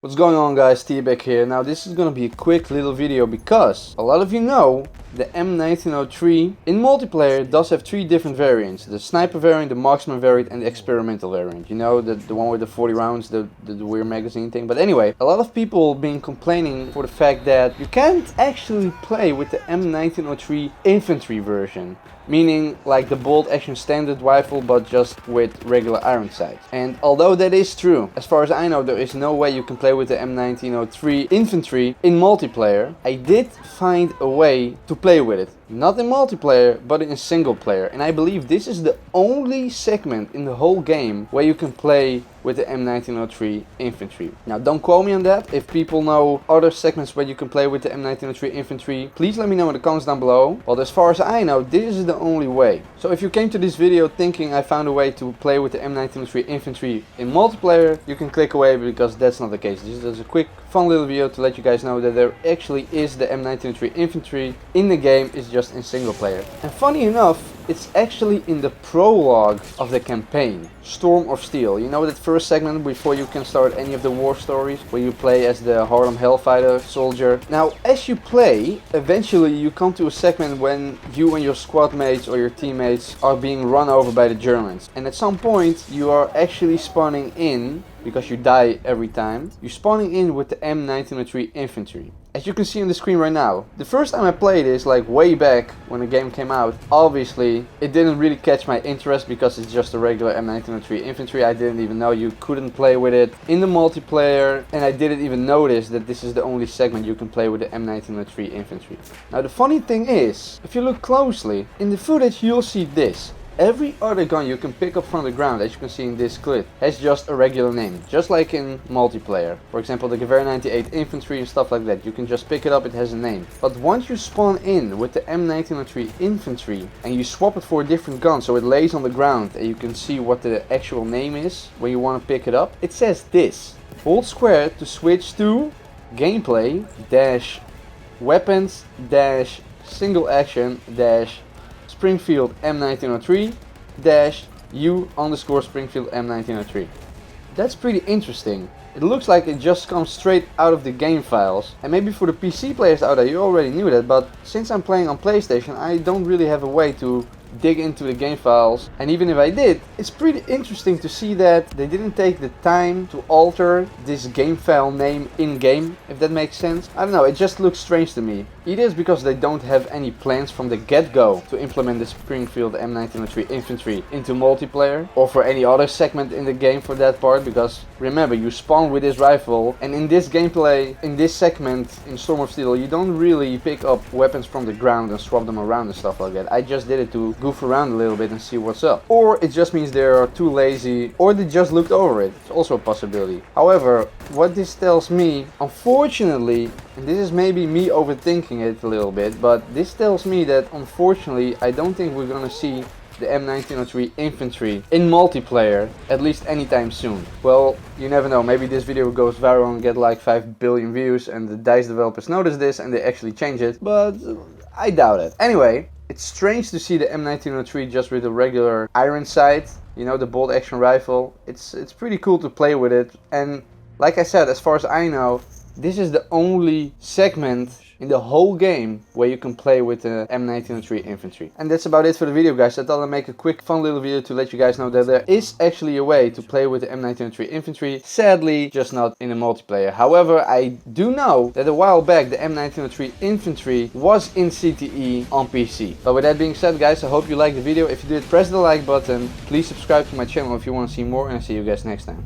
What's going on, guys? Tbag here. Now this is gonna be a quick little video because a lot of you know the M1903 in multiplayer does have three different variants: the sniper variant, the marksman variant, and the experimental variant. You know, the one with the 40 rounds, the weird magazine thing. But anyway, a lot of people been complaining for the fact that you can't actually play with the M1903 Infantry version, meaning like the bolt action standard rifle but just with regular iron sights. And although that is true, as far as I know, there is no way you can play with the M1903 Infantry in multiplayer. I did find a way to play with it. Not in multiplayer, but in single player. And I believe this is the only segment in the whole game where you can play with the M1903 Infantry. Now don't quote me on that. If people know other segments where you can play with the M1903 Infantry, please let me know in the comments down below. But as far as I know, this is the only way. So if you came to this video thinking I found a way to play with the M1903 Infantry in multiplayer, you can click away because that's not the case. This is just a quick fun little video to let you guys know that there actually is the M1903 Infantry in the game. It's just in single player. And funny enough, it's actually in the prologue of the campaign, Storm of Steel. You know, that first segment before you can start any of the war stories, where you play as the Harlem Hellfighter soldier. Now, as you play, eventually you come to a segment when you and your squad mates or your teammates are being run over by the Germans. And at some point you are actually spawning in, because you die every time, you're spawning in with the M1903 Infantry. As you can see on the screen right now, the first time I played this, like way back when the game came out, obviously it didn't really catch my interest because it's just a regular M1903 Infantry. I didn't even know you couldn't play with it in the multiplayer, and I didn't even notice that this is the only segment you can play with the M1903 Infantry. Now the funny thing is, if you look closely, in the footage you'll see this. Every other gun you can pick up from the ground, as you can see in this clip, has just a regular name, just like in multiplayer. For example, the Gewehr 98 Infantry and stuff like that, you can just pick it up, it has a name. But once you spawn in with the M1903 Infantry and you swap it for a different gun, so it lays on the ground and you can see what the actual name is when you want to pick it up, it says this: hold square to switch to gameplay dash weapons dash single action dash Springfield M1903 dash U underscore Springfield M1903. That's pretty interesting. It looks like it just comes straight out of the game files. And maybe for the PC players out there, you already knew that, but since I'm playing on PlayStation, I don't really have a way to dig into the game files. And even if I did, it's pretty interesting to see that they didn't take the time to alter this game file name in game, if that makes sense. I don't know, it just looks strange to me. Either it's because they don't have any plans from the get-go to implement the Springfield M1903 Infantry into multiplayer, or for any other segment in the game for that part, because remember, you spawn with this rifle, and in this gameplay, in this segment in Storm of Steel, you don't really pick up weapons from the ground and swap them around and stuff like that. I just did it to goof around a little bit and see what's up. Or it just means they are too lazy, or they just looked over it. It's also a possibility. However, what this tells me, unfortunately, and this is maybe me overthinking it a little bit, but this tells me that unfortunately I don't think we're gonna see the M1903 Infantry in multiplayer, at least anytime soon. Well, you never know, maybe this video goes viral and get like 5 billion views and the DICE developers notice this and they actually change it, but I doubt it. Anyway, it's strange to see the M1903 just with a regular iron sight, you know, the bolt action rifle. It's pretty cool to play with it, and like I said, as far as I know, this is the only segment in the whole game where you can play with the M1903 Infantry. And that's about it for the video, guys. I thought I'd make a quick fun little video to let you guys know that there is actually a way to play with the M1903 Infantry. Sadly, just not in the multiplayer. However, I do know that a while back the M1903 Infantry was in CTE on PC. But with that being said, guys, I hope you liked the video. If you did, press the like button. Please subscribe to my channel if you want to see more, and I'll see you guys next time.